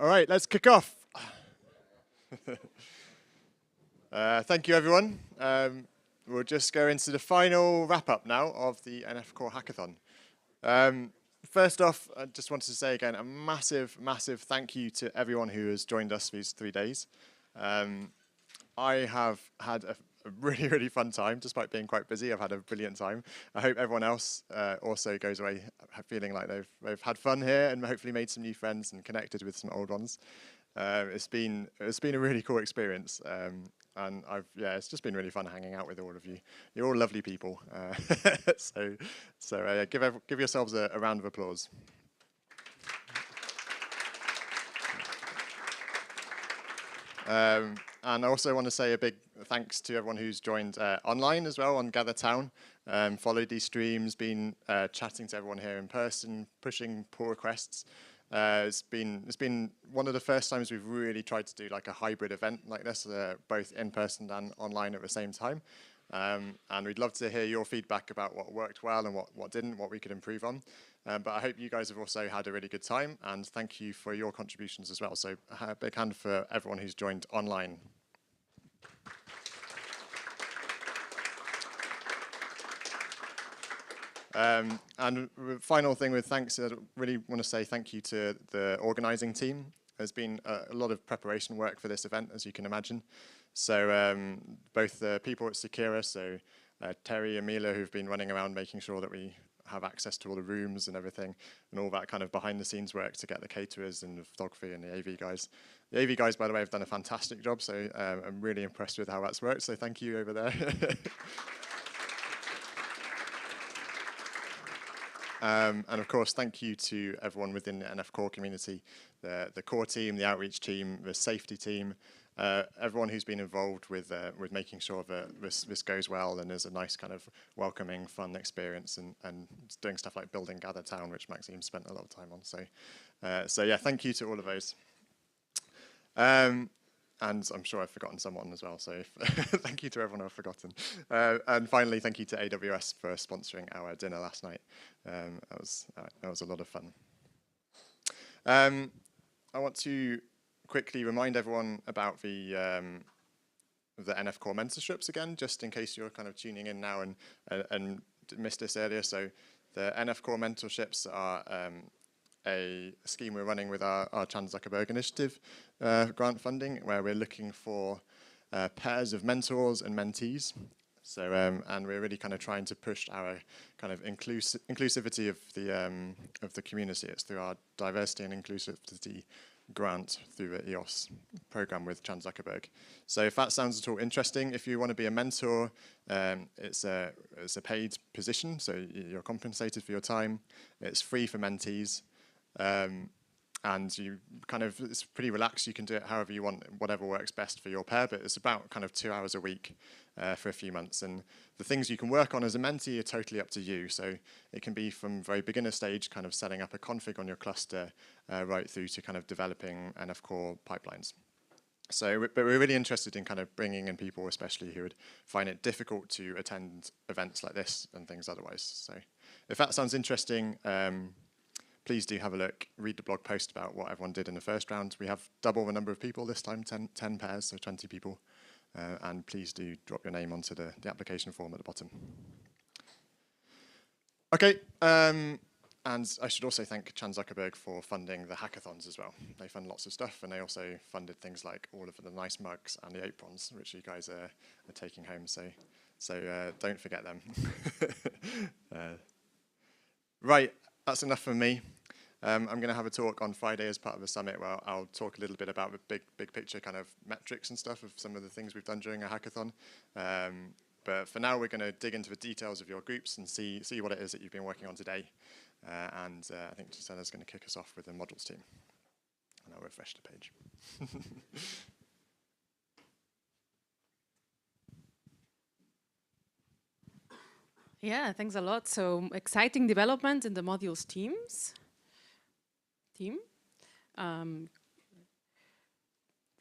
All right, let's kick off. Thank you, everyone. We'll just go into the final wrap-up now of the NF Core Hackathon. First off, I just wanted to say again a massive, massive thank you to everyone who has joined us these 3 days. I have had a really, really fun time, despite being quite busy. I've had a brilliant time. I hope everyone else also goes away feeling like they've had fun here and hopefully made some new friends and connected with some old ones. It's been a really cool experience, and it's just been really fun hanging out with all of you. You're all lovely people, so give yourselves a round of applause. And I also want to say a big thanks to everyone who's joined online as well on Gather Town, followed these streams, been chatting to everyone here in person, pushing pull requests. It's been one of the first times we've really tried to do like a hybrid event like this, both in person and online at the same time. And we'd love to hear your feedback about what worked well and what didn't, what we could improve on. But I hope you guys have also had a really good time, and thank you for your contributions as well. So a big hand for everyone who's joined online. And final thing with thanks, I really want to say thank you to the organising team. There's been a lot of preparation work for this event, as you can imagine. So both the people at Secura, so Terry and Mila, who've been running around making sure that we have access to all the rooms and everything, and all that kind of behind the scenes work to get the caterers and the photography and the AV guys. The AV guys, by the way, have done a fantastic job, so I'm really impressed with how that's worked, so thank you over there. And of course, thank you to everyone within the NF Core community, the core team, the outreach team, the safety team, everyone who's been involved with making sure that this goes well and is a nice kind of welcoming, fun experience, and doing stuff like building Gather Town, which Maxime spent a lot of time on. So yeah, thank you to all of those. And I'm sure I've forgotten someone as well, so thank you to everyone I've forgotten. And finally, thank you to AWS for sponsoring our dinner last night. That was a lot of fun. I want to quickly remind everyone about the NF Core mentorships again, just in case you're kind of tuning in now and missed this earlier. So the NF Core mentorships are a scheme we're running with our Chan Zuckerberg Initiative grant funding, where we're looking for pairs of mentors and mentees. So and we're really kind of trying to push our kind of inclusivity of the community. It's through our diversity and inclusivity grant through the EOS program with Chan Zuckerberg. So if that sounds at all interesting, if you want to be a mentor, it's a paid position, so you're compensated for your time. It's free for mentees. And you kind of, it's pretty relaxed. You can do it however you want, whatever works best for your pair, but it's about kind of 2 hours a week for a few months. And the things you can work on as a mentee are totally up to you. So it can be from very beginner stage, kind of setting up a config on your cluster, right through to kind of developing NF Core pipelines. So, but we're really interested in kind of bringing in people, especially who would find it difficult to attend events like this and things otherwise. So if that sounds interesting, please do have a look, read the blog post about what everyone did in the first round. We have double the number of people this time, 10 pairs, so 20 people. And please do drop your name onto the application form at the bottom. Okay, and I should also thank Chan Zuckerberg for funding the hackathons as well. They fund lots of stuff, and they also funded things like all of the nice mugs and the aprons, which you guys are taking home, so don't forget them. Right. That's enough from me. I'm going to have a talk on Friday as part of the summit where I'll talk a little bit about the big picture kind of metrics and stuff of some of the things we've done during a hackathon. But for now, we're going to dig into the details of your groups and see what it is that you've been working on today. And I think Gisella's going to kick us off with the modules team. And I'll refresh the page. Yeah, thanks a lot. So exciting development in the modules team.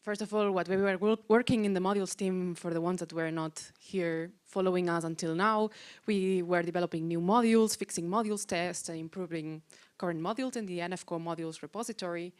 First of all, what we were working in the modules team, for the ones that were not here following us until now, we were developing new modules, fixing modules tests, and improving current modules in the NF Core modules repository.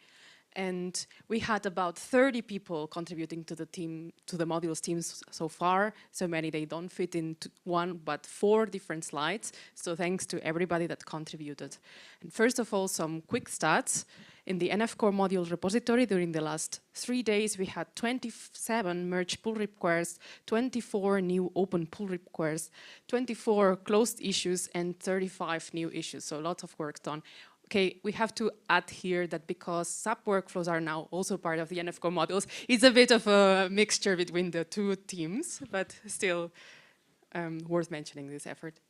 And we had about 30 people contributing to the team, to the modules teams so far. So many they don't fit into one, but 4 different slides. So thanks to everybody that contributed. And first of all, some quick stats. In the NF Core module repository during the last 3 days, we had 27 merge pull requests, 24 new open pull requests, 24 closed issues, and 35 new issues. So lots of work done. Okay, we have to add here that because SAP workflows are now also part of the NF Core modules, it's a bit of a mixture between the 2 teams, but still worth mentioning this effort.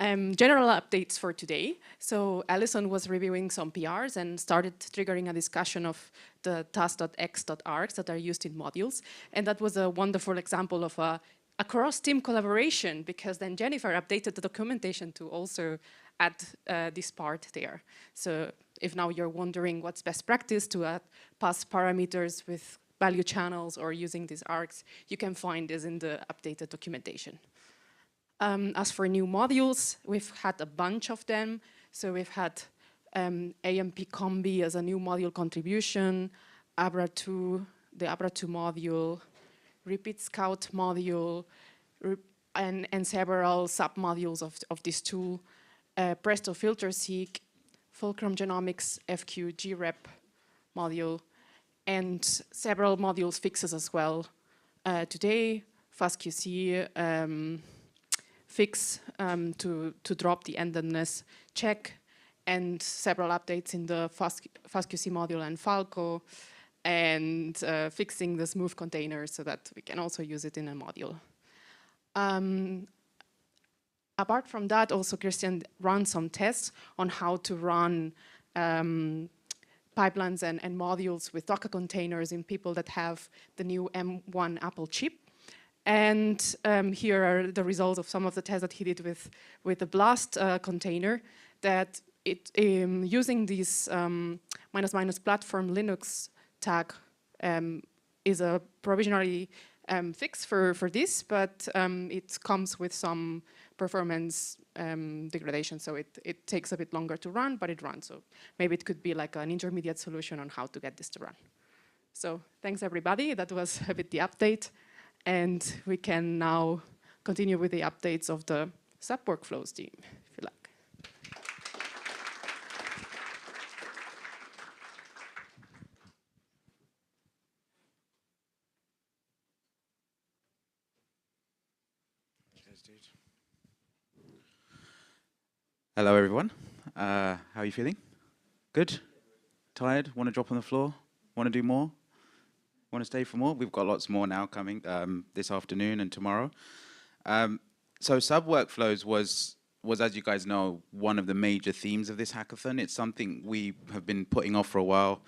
General updates for today. So Alison was reviewing some PRs and started triggering a discussion of the task.x.args that are used in modules. And that was a wonderful example of a cross-team collaboration, because then Jennifer updated the documentation to also add this part there. So if now you're wondering what's best practice to add pass parameters with value channels or using these args, you can find this in the updated documentation. As for new modules, we've had a bunch of them. So we've had AMP Combi as a new module contribution, Abra2, the Abra2 module, Repeat Scout module, and several sub-modules of this tool, Presto Filter Seek, Fulcrum Genomics FQ grep module, and several modules fixes as well. Today, FastQC, fix to drop the endedness check, and several updates in the FastQC module and Falco, and fixing the smooth containers so that we can also use it in a module. Apart from that, also Christian ran some tests on how to run pipelines and modules with Docker containers in people that have the new M1 Apple chip. And here are the results of some of the tests that he did with the Blast container, that using this ---- platform Linux tag is a provisionally fix for this, but it comes with some performance degradation, so it takes a bit longer to run, but it runs. So maybe it could be like an intermediate solution on how to get this to run. So thanks everybody, that was a bit the update. And we can now continue with the updates of the SAP workflows team, if you like. Hello, everyone. How are you feeling? Good? Tired? Want to drop on the floor? Want to do more? Want to stay for more? We've got lots more now coming this afternoon and tomorrow. So sub workflows was, as you guys know, one of the major themes of this hackathon. It's something we have been putting off for a while,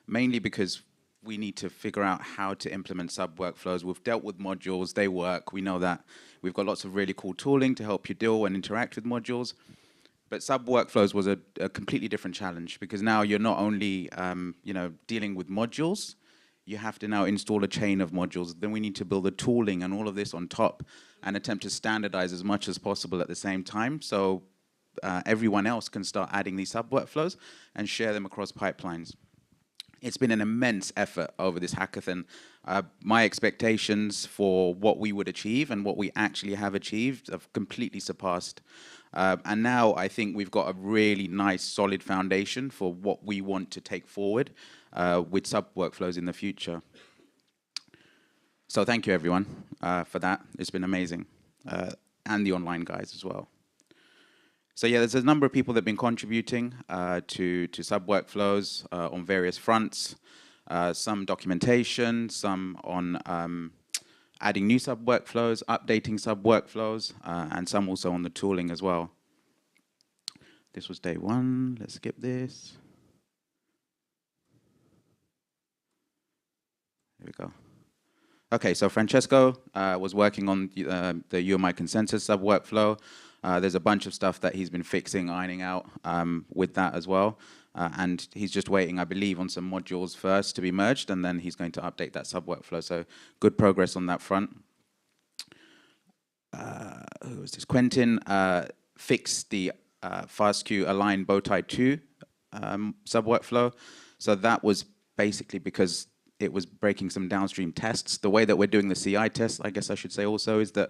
mainly because we need to figure out how to implement sub workflows. We've dealt with modules, they work. We know that. We've got lots of really cool tooling to help you deal and interact with modules. But sub workflows was a completely different challenge, because now you're not only dealing with modules, you have to now install a chain of modules. Then we need to build the tooling and all of this on top and attempt to standardize as much as possible at the same time, so everyone else can start adding these sub workflows and share them across pipelines. It's been an immense effort over this hackathon. My expectations for what we would achieve and what we actually have achieved have completely surpassed. And now I think we've got a really nice, solid foundation for what we want to take forward with sub workflows in the future. So thank you, everyone, for that. It's been amazing. And the online guys as well. So yeah, there's a number of people that have been contributing to sub workflows on various fronts. Some documentation, some on adding new sub workflows, updating sub workflows, and some also on the tooling as well. This was day one. Let's skip this. Here we go. Okay, so Francesco was working on the UMI consensus sub workflow. There's a bunch of stuff that he's been fixing, ironing out with that as well. And he's just waiting, I believe, on some modules first to be merged, and then he's going to update that sub workflow. So good progress on that front. Who was this? Quentin fixed the FastQ align bowtie 2 sub workflow. So that was basically because it was breaking some downstream tests. The way that we're doing the CI tests, I guess I should say also, is that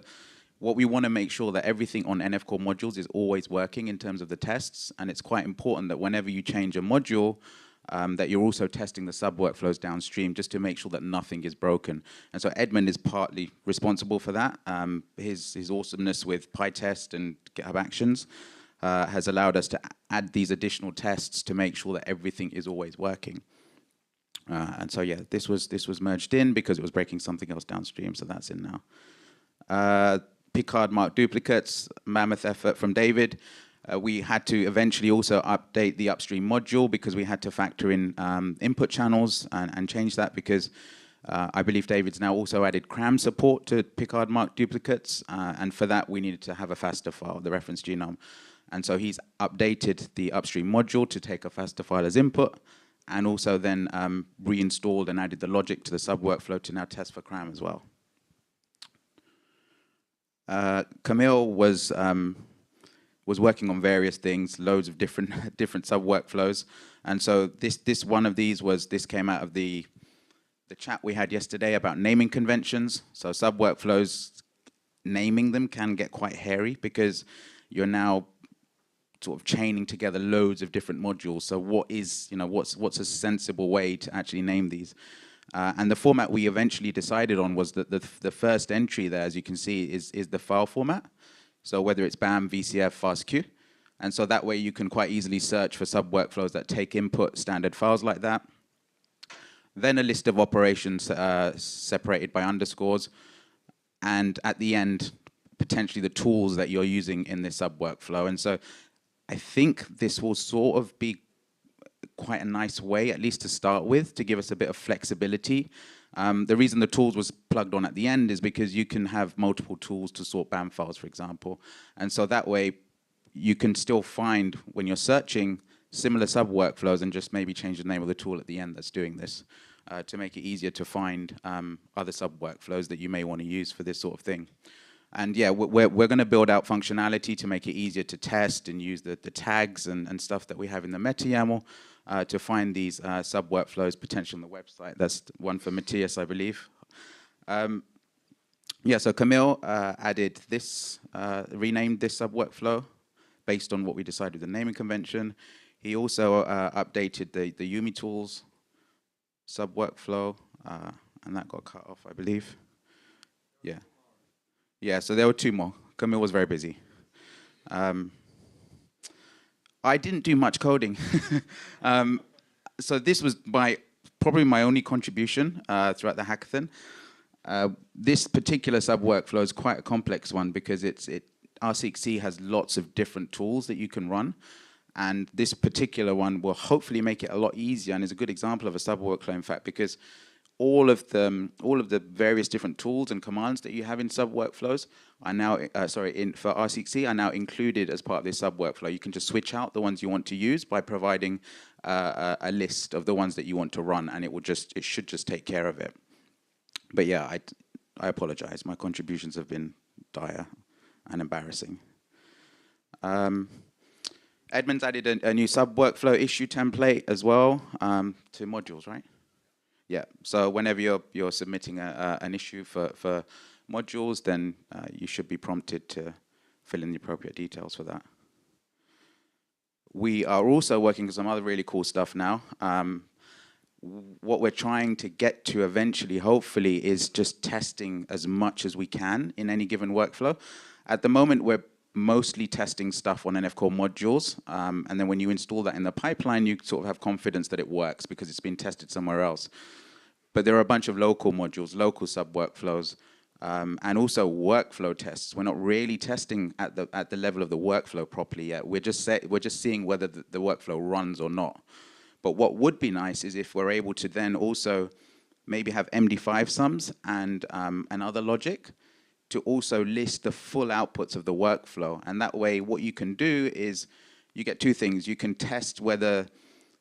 what we want to make sure that everything on NF Core modules is always working in terms of the tests, and it's quite important that whenever you change a module, that you're also testing the sub-workflows downstream just to make sure that nothing is broken. And so Edmund is partly responsible for that. His awesomeness with PyTest and GitHub Actions has allowed us to add these additional tests to make sure that everything is always working. And so yeah, this was merged in because it was breaking something else downstream, so that's in now. Picard mark duplicates, mammoth effort from David. We had to eventually also update the upstream module because we had to factor in input channels and change that because I believe David's now also added CRAM support to Picard mark duplicates, and for that we needed to have a FASTA file, the reference genome. And so he's updated the upstream module to take a FASTA file as input, and also then reinstalled and added the logic to the sub-workflow to now test for CRAM as well. Camille was working on various things, loads of different sub-workflows. And so this one of these came out of the chat we had yesterday about naming conventions. So sub-workflows, naming them can get quite hairy because you're now sort of chaining together loads of different modules. So what's a sensible way to actually name these? And the format we eventually decided on was that the first entry there, as you can see, is the file format. So whether it's BAM, VCF, FASTQ. And so that way you can quite easily search for sub-workflows that take input standard files like that. Then a list of operations separated by underscores. And at the end, potentially the tools that you're using in this sub-workflow. And so I think this will sort of be quite a nice way, at least to start with, to give us a bit of flexibility. The reason the tools was plugged on at the end is because you can have multiple tools to sort BAM files, for example. And so that way, you can still find, when you're searching, similar sub-workflows and just maybe change the name of the tool at the end that's doing this to make it easier to find other sub-workflows that you may want to use for this sort of thing. And yeah, we're going to build out functionality to make it easier to test and use the tags and stuff that we have in the meta YAML to find these sub-workflows potentially on the website. That's one for Matthias, I believe. Yeah, so Camille added this, renamed this sub-workflow based on what we decided with the naming convention. He also updated the Yumi tools sub-workflow, and that got cut off, I believe. Yeah. Yeah, so there were two more. Camille was very busy. I didn't do much coding. So this was probably my only contribution throughout the hackathon. This particular sub-workflow is quite a complex one because R6C has lots of different tools that you can run. And this particular one will hopefully make it a lot easier and is a good example of a sub-workflow, in fact, because all of the various different tools and commands that you have in sub-workflows are now, for R6C are now included as part of this sub-workflow. You can just switch out the ones you want to use by providing a list of the ones that you want to run, and it should just take care of it. But yeah, I apologize. My contributions have been dire and embarrassing. Edmund's added a new sub-workflow issue template as well to modules, right? Yeah, so whenever you're submitting an issue for modules, then you should be prompted to fill in the appropriate details for that. We are also working on some other really cool stuff now. What we're trying to get to eventually, hopefully, is just testing as much as we can in any given workflow. At the moment, we're mostly testing stuff on NF Core modules, and then when you install that in the pipeline, you sort of have confidence that it works because it's been tested somewhere else. But there are a bunch of local modules, local sub-workflows, and also workflow tests. We're not really testing at the level of the workflow properly yet. We're just seeing whether the workflow runs or not. But what would be nice is if we're able to then also maybe have MD5 sums and other logic to also list the full outputs of the workflow. And that way, what you can do is you get two things. You can test whether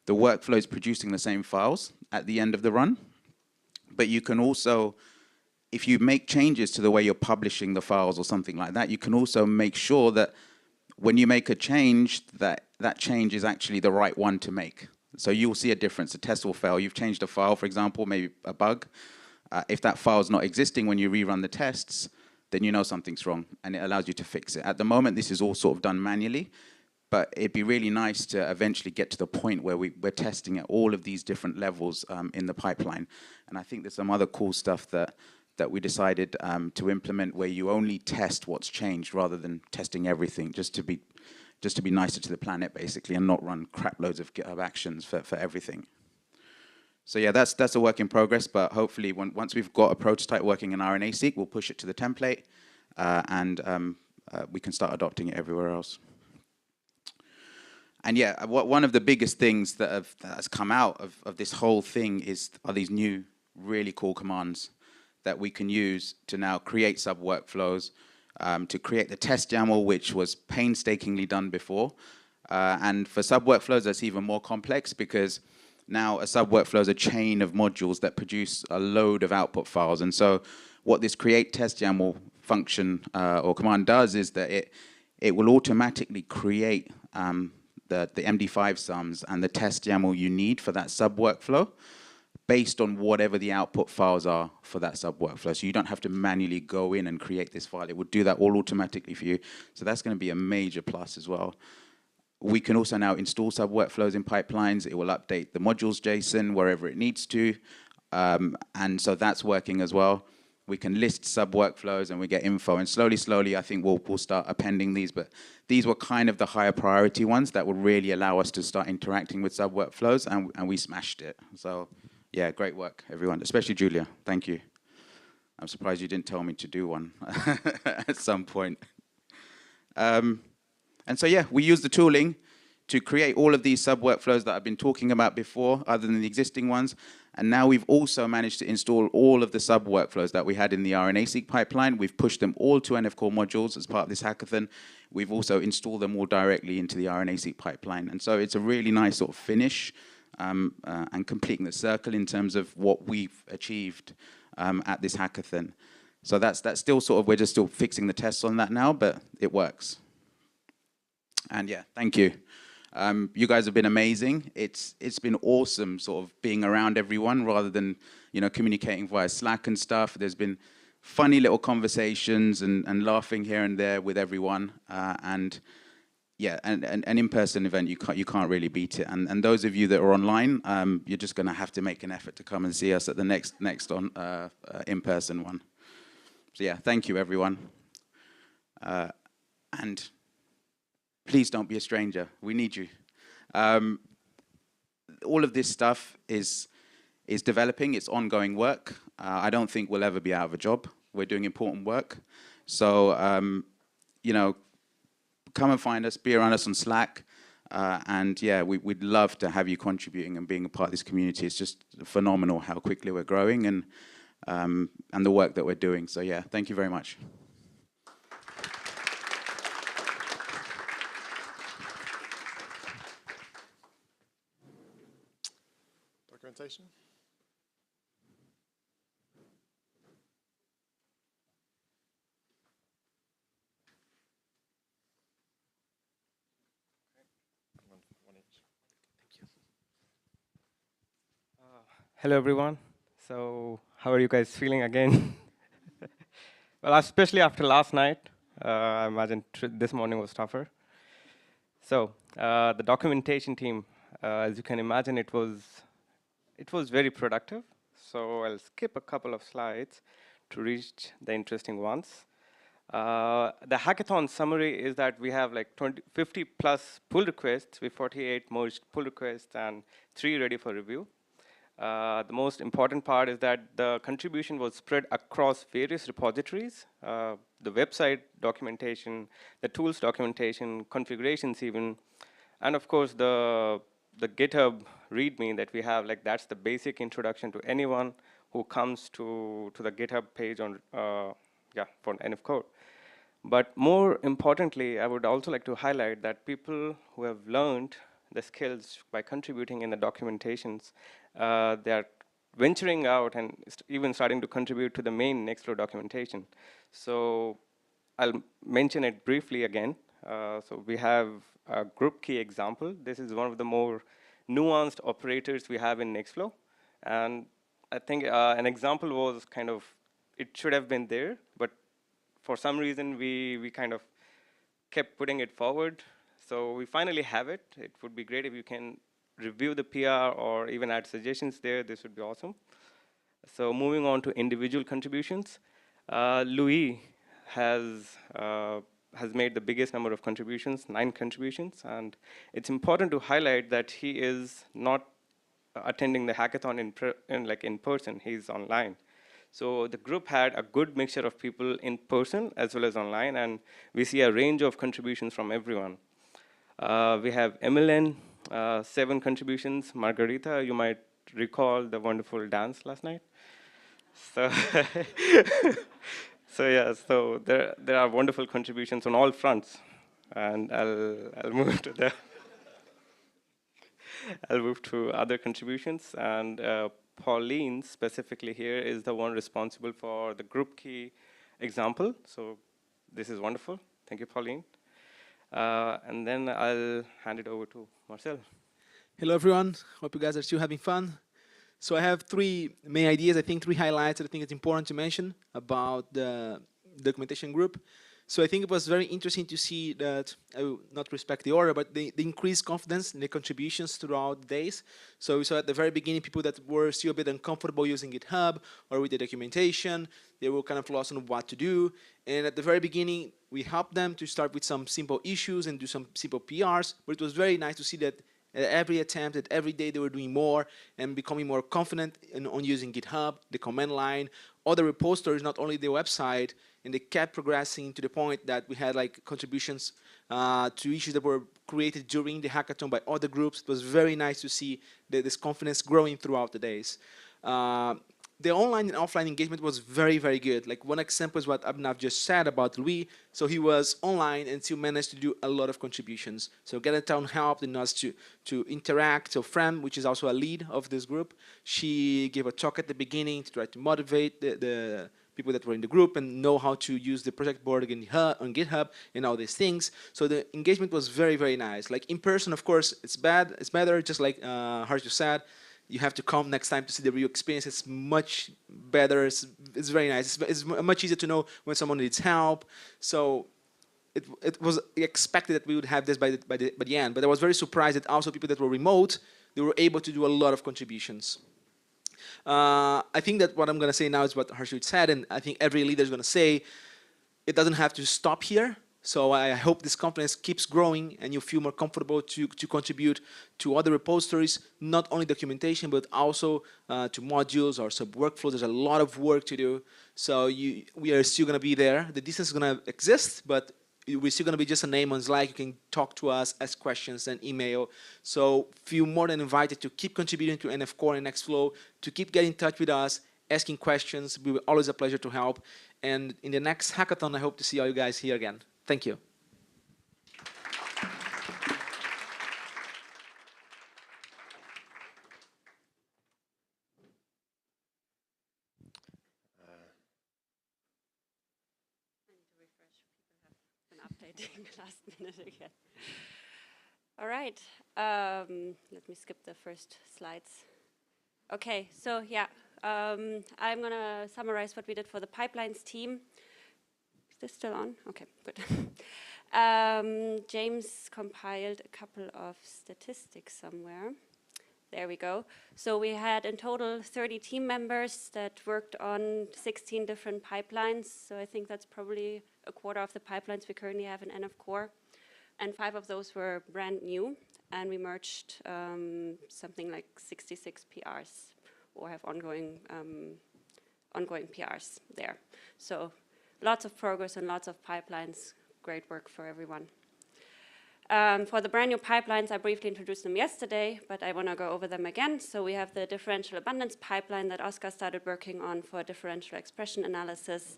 the workflow is producing the same files at the end of the run. But you can also, if you make changes to the way you're publishing the files or something like that, you can also make sure that when you make a change, that change is actually the right one to make. So you'll see a difference. The test will fail. You've changed a file, for example, maybe a bug. If that file's not existing when you rerun the tests, then you know something's wrong, and it allows you to fix it. At the moment, this is all sort of done manually, but it'd be really nice to eventually get to the point where we're testing at all of these different levels in the pipeline. And I think there's some other cool stuff that we decided to implement where you only test what's changed rather than testing everything, just to be nicer to the planet, basically, and not run crap loads of GitHub actions for everything. So yeah, that's a work in progress, but hopefully once we've got a prototype working in RNA-seq, we'll push it to the template, and we can start adopting it everywhere else. And yeah, one of the biggest things that has come out of this whole thing are these new really cool commands that we can use to now create sub-workflows, to create the test YAML, which was painstakingly done before. And for sub-workflows, that's even more complex because now a sub-workflow is a chain of modules that produce a load of output files. And so what this create test YAML function or command does is that it will automatically create the MD5 sums and the test YAML you need for that sub-workflow based on whatever the output files are for that sub-workflow. So you don't have to manually go in and create this file. It would do that all automatically for you. So that's going to be a major plus as well. We can also now install sub-workflows in pipelines. It will update the modules JSON wherever it needs to. And so that's working as well. We can list sub-workflows and we get info. And slowly, I think we'll start appending these. But these were kind of the higher priority ones that would really allow us to start interacting with sub-workflows, and we smashed it. So yeah, great work, everyone, especially Julia. Thank you. I'm surprised you didn't tell me to do one at some point. And so yeah, we use the tooling to create all of these sub-workflows that I've been talking about before, other than the existing ones. And now we've also managed to install all of the sub-workflows that we had in the RNA-seq pipeline. We've pushed them all to NF Core modules as part of this hackathon. We've also installed them all directly into the RNA-seq pipeline. And so it's a really nice sort of finish and completing the circle in terms of what we've achieved at this hackathon. So that's still sort of, we're just still fixing the tests on that now, but it works. And yeah, thank you. You guys have been amazing. It's been awesome sort of being around everyone rather than, you know, communicating via Slack and stuff. There's been funny little conversations and laughing here and there with everyone. And yeah, an in-person event, you can't really beat it. And those of you that are online, you're just going to have to make an effort to come and see us at the next in-person one. So yeah, thank you, everyone. And please don't be a stranger. We need you. All of this stuff is developing. It's ongoing work. I don't think we'll ever be out of a job. We're doing important work. So, you know, come and find us, be around us on Slack. And yeah, we'd love to have you contributing and being a part of this community. It's just phenomenal how quickly we're growing and the work that we're doing. So yeah, thank you very much. Documentation? One each. Thank you. Hello, everyone. So how are you guys feeling again? Well, especially after last night. I imagine this morning was tougher. So the documentation team, as you can imagine, it was very productive. So I'll skip a couple of slides to reach the interesting ones. The hackathon summary is that we have like 50 plus pull requests with 48 merged pull requests and 3 ready for review. The most important part is that the contribution was spread across various repositories, the website documentation, the tools documentation, configurations even, and of course the GitHub README that we have. Like that's the basic introduction to anyone who comes to the GitHub page on for NF Core. But more importantly, I would also like to highlight that people who have learned the skills by contributing in the documentations, they are venturing out and even starting to contribute to the main Nextflow documentation. So I'll mention it briefly again. So we have a group key example. This is one of the more nuanced operators we have in Nextflow. And I think an example was kind of, it should have been there, but for some reason we kind of kept putting it forward. So we finally have it. It would be great if you can review the PR or even add suggestions there. This would be awesome. So moving on to individual contributions, Louis has made the biggest number of contributions, 9 contributions, and it's important to highlight that he is not attending the hackathon in person. He's online. So the group had a good mixture of people in person as well as online, and we see a range of contributions from everyone. We have Emmeline, 7 contributions. Margarita, you might recall the wonderful dance last night. So, so there are wonderful contributions on all fronts, and I'll move to the I'll move to other contributions, and Pauline specifically here is the one responsible for the group key example. So this is wonderful. Thank you, Pauline. And then I'll hand it over to Marcel. Hello, everyone. Hope you guys are still having fun. So I have 3 main ideas, I think 3 highlights that I think it's important to mention about the documentation group. So I think it was very interesting to see that, I will not respect the order, but the increased confidence in the contributions throughout the days. So we saw at the very beginning people that were still a bit uncomfortable using GitHub or with the documentation. They were kind of lost on what to do. And at the very beginning, we helped them to start with some simple issues and do some simple PRs. But it was very nice to see that at every attempt, at every day, they were doing more and becoming more confident on using GitHub, the command line, other repositories, not only the website, and they kept progressing to the point that we had like contributions to issues that were created during the hackathon by other groups. It was very nice to see this confidence growing throughout the days. The online and offline engagement was very, very good. Like one example is what Abhinav just said about Louis. So he was online and still managed to do a lot of contributions. So Hackathon helped in us to interact. So Fran, which is also a lead of this group, she gave a talk at the beginning to try to motivate the people that were in the group and know how to use the project board on GitHub and all these things. So the engagement was very, very nice. Like in person, of course, it's better, just like Harju said. You have to come next time to see the real experience. It's much better. It's very nice. It's much easier to know when someone needs help. So it was expected that we would have this by the end. But I was very surprised that also people that were remote, they were able to do a lot of contributions. I think that what I'm going to say now is what Harshit said, and I think every leader is going to say, it doesn't have to stop here. So I hope this confidence keeps growing and you feel more comfortable to contribute to other repositories, not only documentation, but also to modules or sub-workflows. There's a lot of work to do. So we are still going to be there. The distance is going to exist, but we're still going to be just a name on Slack. You can talk to us, ask questions, and email. So feel more than invited to keep contributing to NF Core and Nextflow, to keep getting in touch with us, asking questions. It will be always a pleasure to help. And in the next hackathon, I hope to see all you guys here again. Thank you. Updating last minute again. All right, let me skip the first slides. Okay, so yeah, I'm gonna summarize what we did for the pipelines team. Is this still on? Okay, good. James compiled a couple of statistics somewhere. There we go. So we had in total 30 team members that worked on 16 different pipelines. So I think that's probably a quarter of the pipelines we currently have in NF Core. And 5 of those were brand new. And we merged something like 66 PRs or have ongoing PRs there. So lots of progress and lots of pipelines. Great work for everyone. For the brand new pipelines, I briefly introduced them yesterday, but I want to go over them again. So we have the differential abundance pipeline that Oscar started working on for differential expression analysis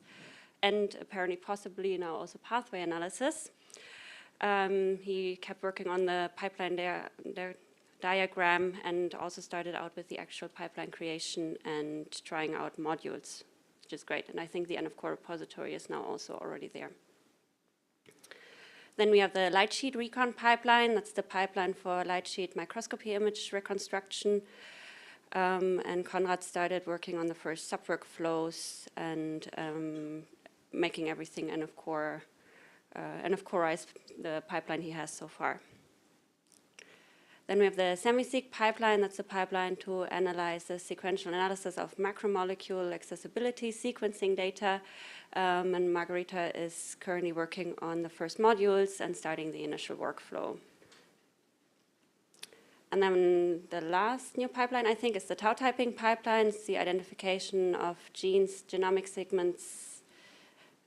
and apparently possibly now also pathway analysis. He kept working on the pipeline diagram and also started out with the actual pipeline creation and trying out modules, which is great. And I think the NF Core repository is now also already there. Then we have the light sheet recon pipeline. That's the pipeline for light sheet microscopy image reconstruction. And Konrad started working on the first sub-workflows and making everything NF-Coreize the pipeline he has so far. Then we have the semi-seq pipeline. That's the pipeline to analyze the sequential analysis of macromolecule accessibility sequencing data. And Margarita is currently working on the first modules and starting the initial workflow. And then the last new pipeline, I think, is the tau typing pipeline. It's the identification of genes, genomic segments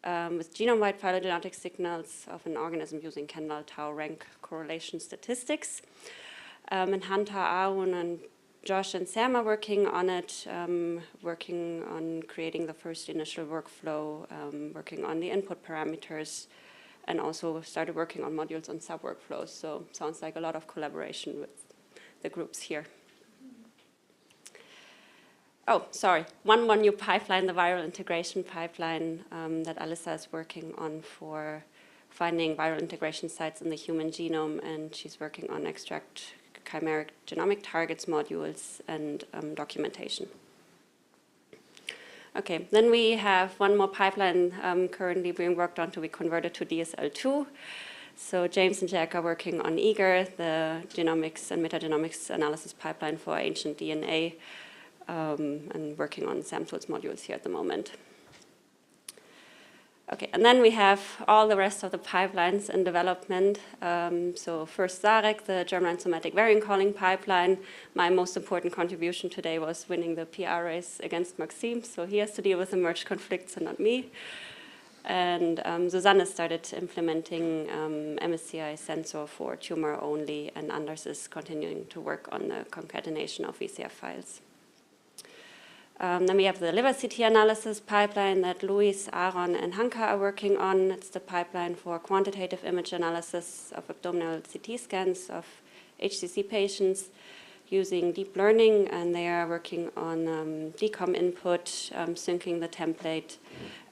with genome-wide phylogenetic signals of an organism using Kendall tau rank correlation statistics. And Hunter, Aaron, and Josh and Sam are working on it, working on creating the first initial workflow, working on the input parameters, and also started working on modules on sub-workflows. So sounds like a lot of collaboration with the groups here. Oh, sorry, one more new pipeline, the viral integration pipeline that Alyssa is working on for finding viral integration sites in the human genome, and she's working on extract chimeric genomic targets modules and documentation. Okay, then we have one more pipeline currently being worked on to be converted to DSL2. So James and Jack are working on EAGER, the genomics and metagenomics analysis pipeline for ancient DNA, and working on SAM-tools modules here at the moment. Okay, and then we have all the rest of the pipelines in development. So first Zarek, the germline somatic variant calling pipeline. My most important contribution today was winning the PR race against Maxime, so he has to deal with the merge conflicts and not me. And Susanne started implementing MSCI sensor for tumor only, and Anders is continuing to work on the concatenation of VCF files. Then we have the liver CT analysis pipeline that Luis, Aaron, and Hanka are working on. It's the pipeline for quantitative image analysis of abdominal CT scans of HCC patients using deep learning, and they are working on DCOM input, syncing the template,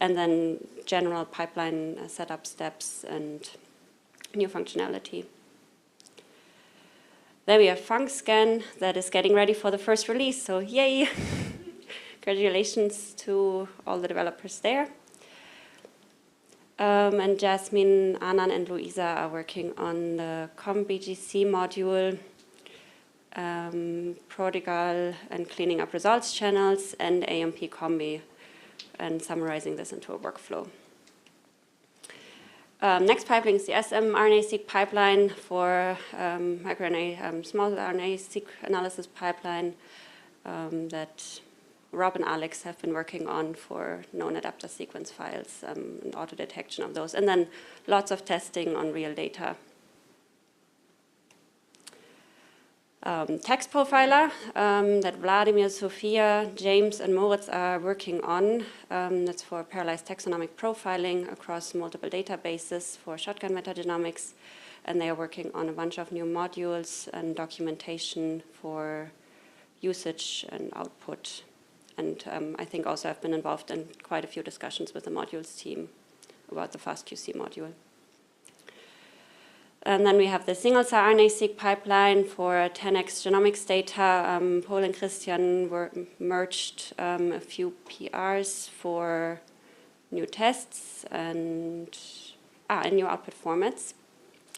and then general pipeline setup steps and new functionality. Then we have FuncScan that is getting ready for the first release, so yay! Congratulations to all the developers there. And Jasmine, Anan, and Luisa are working on the COM-BGC module, Prodigal, and cleaning up results channels, and AMP Combi, and summarizing this into a workflow. Next pipeline is the smRNA-seq pipeline for microRNA, small RNA-seq analysis pipeline that Rob and Alex have been working on for known adapter sequence files and auto detection of those, and then lots of testing on real data. Text profiler that Vladimir, Sophia, James, and Moritz are working on. That's for parallelized taxonomic profiling across multiple databases for shotgun metagenomics, and they are working on a bunch of new modules and documentation for usage and output. And I think also I've been involved in quite a few discussions with the modules team about the FastQC module. And then we have the single-cell RNA-seq pipeline for 10x genomics data. Paul and Christian merged a few PRs for new tests and new output formats.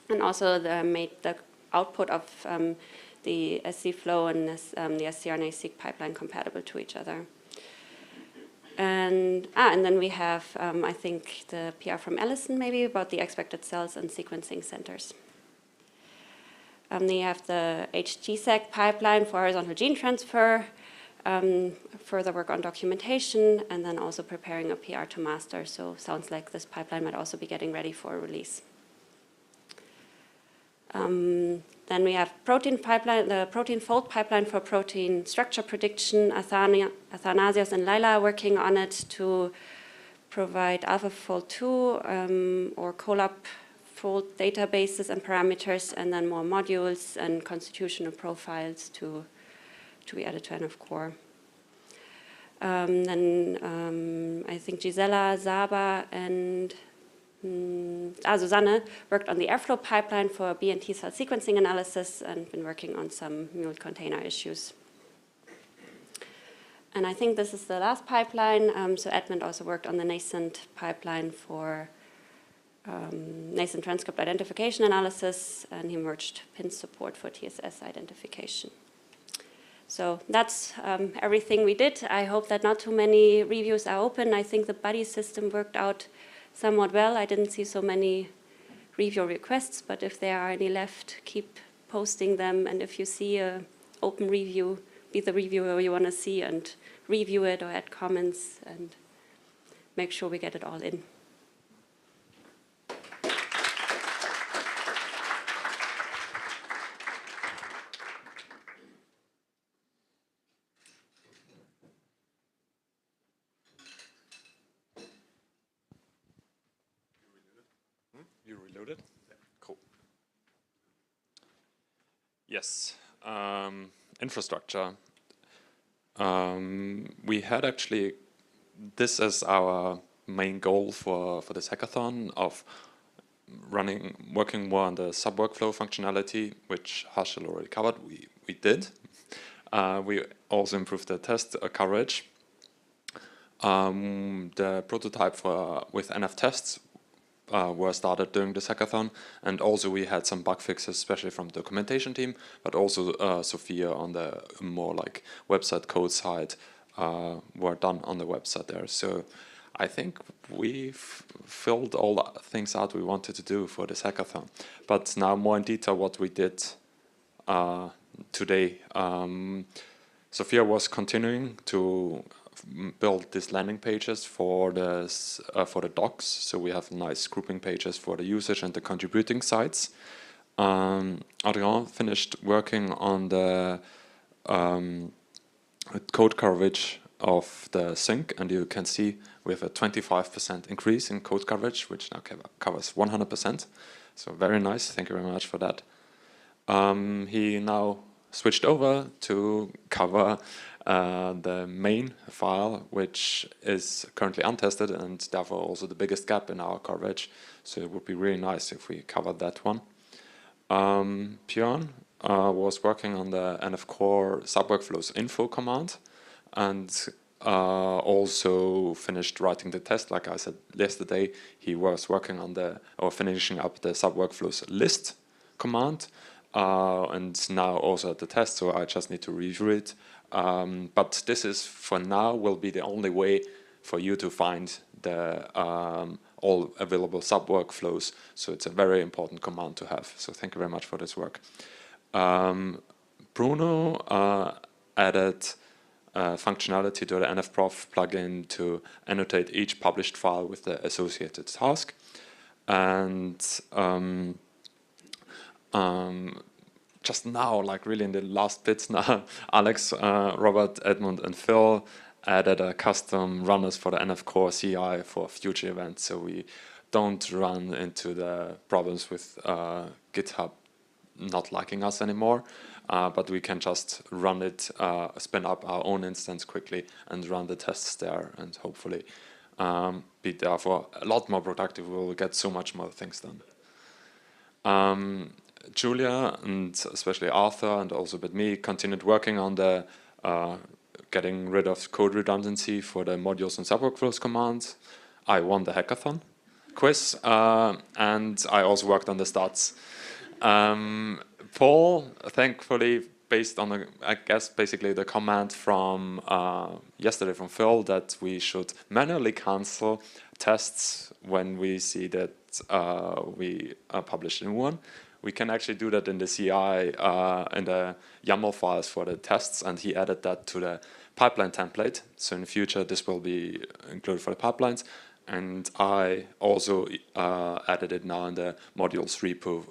And also made the output of the SC flow and the scRNA-seq pipeline compatible to each other. And then we have, I think, the PR from Allison maybe about the expected cells and sequencing centers. Then you have the HGSEC pipeline for horizontal gene transfer, further work on documentation, and then also preparing a PR to master. So sounds like this pipeline might also be getting ready for release. Then we have protein pipeline, the protein fold pipeline for protein structure prediction. Athanasios and Laila are working on it to provide AlphaFold 2 or CoLab fold databases and parameters, and then more modules and constitutional profiles to be added to NF-Core. Then I think Gisela, Zaba, and Susanne worked on the Airflow pipeline for B and T cell sequencing analysis and been working on some mule container issues. And I think this is the last pipeline. So Edmund also worked on the nascent pipeline for nascent transcript identification analysis, and he merged pin support for TSS identification. So that's everything we did. I hope that not too many reviews are open. I think the buddy system worked out somewhat well. I didn't see so many review requests, but if there are any left, keep posting them. And if you see an open review, be the reviewer you want to see and review it or add comments and make sure we get it all in. You reloaded? Yeah. Cool. Yes. Infrastructure. We had actually this as our main goal for this hackathon of working more on the sub-workflow functionality, which Harshal already covered. We did. We also improved the test coverage. The prototype with NF tests were started during this hackathon, and also we had some bug fixes, especially from the documentation team, but also Sophia on the more like website code side were done on the website there. So I think we've filled all the things out we wanted to do for this hackathon. But now more in detail what we did today. Sophia was continuing to build these landing pages for the docs, so we have nice grouping pages for the usage and the contributing sites. Adrien finished working on the code coverage of the sync, and you can see we have a 25% increase in code coverage, which now covers 100%. So very nice. Thank you very much for that. He now switched over to cover the main file, which is currently untested and therefore also the biggest gap in our coverage. So it would be really nice if we covered that one. Björn was working on the NF core subworkflows info command and also finished writing the test. Like I said yesterday, he was working on finishing up the subworkflows list command. And now also at the test, so I just need to review it. But this is, for now, will be the only way for you to find the all available sub-workflows. So it's a very important command to have. So thank you very much for this work. Bruno added functionality to the NFProf plugin to annotate each published file with the associated task. And just now, like really in the last bits now, Alex, Robert, Edmund, and Phil added a custom runners for the NF Core CI for future events, so we don't run into the problems with GitHub not liking us anymore, but we can just run it, spin up our own instance quickly and run the tests there, and hopefully be therefore a lot more productive. We will get so much more things done. Julia and especially Arthur and also with me continued working on the getting rid of code redundancy for the modules and subworkflows commands. I won the hackathon quiz and I also worked on the stats. Paul, thankfully, based on I guess basically the command from yesterday from Phil that we should manually cancel tests when we see that we published a new one. We can actually do that in the CI, in the YAML files for the tests, and he added that to the pipeline template. So in the future, this will be included for the pipelines. And I also added it now in the modules repo.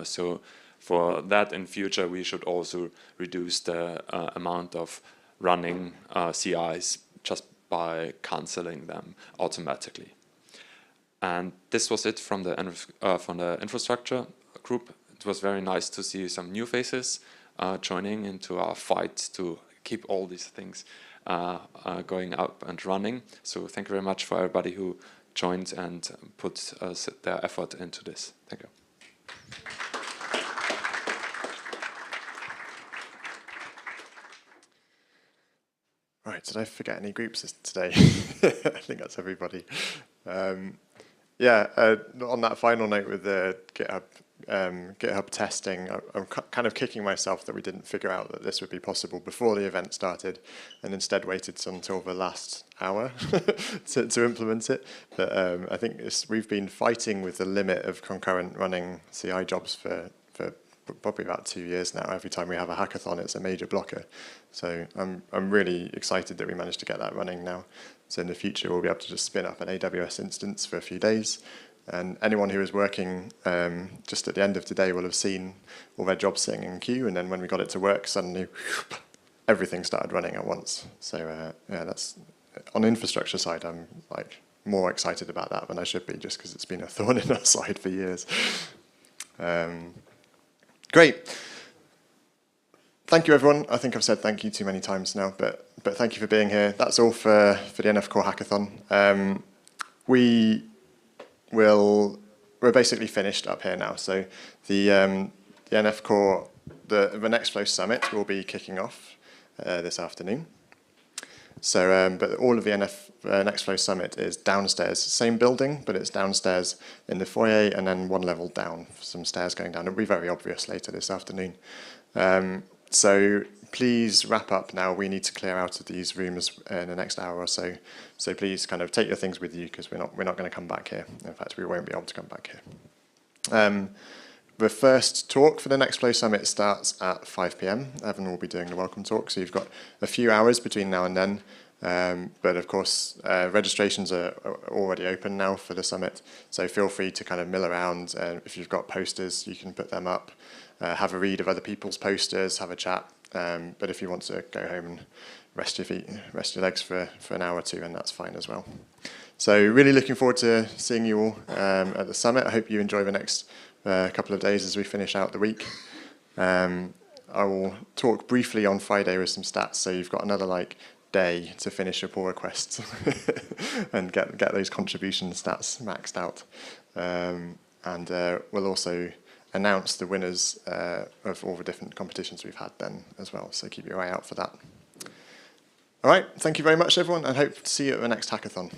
So for that in future, we should also reduce the amount of running CIs just by canceling them automatically. And this was it from the infrastructure group. It was very nice to see some new faces joining into our fight to keep all these things going up and running. So thank you very much for everybody who joined and put their effort into this. Thank you. Right, did I forget any groups today? I think that's everybody. Yeah, on that final note with the GitHub testing, I'm kind of kicking myself that we didn't figure out that this would be possible before the event started and instead waited until the last hour to implement it. But I think we've been fighting with the limit of concurrent running CI jobs for probably about 2 years now. Every time we have a hackathon, it's a major blocker. So I'm really excited that we managed to get that running now. So in the future, we'll be able to just spin up an AWS instance for a few days. And anyone who is working just at the end of today will have seen all their jobs sitting in queue. And then when we got it to work, suddenly everything started running at once. So yeah, that's on the infrastructure side. I'm like more excited about that than I should be, just because it's been a thorn in our side for years. Great. Thank you, everyone. I think I've said thank you too many times now, but thank you for being here. That's all for the NF Core Hackathon. We're basically finished up here now. So the NF Core, the Nextflow Summit will be kicking off this afternoon. So, but all of the Nextflow Summit is downstairs, same building, but it's downstairs in the foyer and then one level down, some stairs going down. It'll be very obvious later this afternoon. So please wrap up now. We need to clear out of these rooms in the next hour or so. So please kind of take your things with you, because we're not going to come back here. In fact, we won't be able to come back here. The first talk for the Nextflow Summit starts at 5 p.m. Evan will be doing the welcome talk, so you've got a few hours between now and then. But of course, registrations are already open now for the summit, so feel free to kind of mill around. If you've got posters, you can put them up, have a read of other people's posters, have a chat. But if you want to go home and rest your feet, rest your legs for an hour or two, then that's fine as well. So really looking forward to seeing you all at the summit. I hope you enjoy the next couple of days as we finish out the week. I will talk briefly on Friday with some stats, so you've got another day to finish your pull requests and get those contribution stats maxed out. And we'll also announce the winners of all the different competitions we've had then as well, so keep your eye out for that. All right, thank you very much, everyone, and hope to see you at the next hackathon.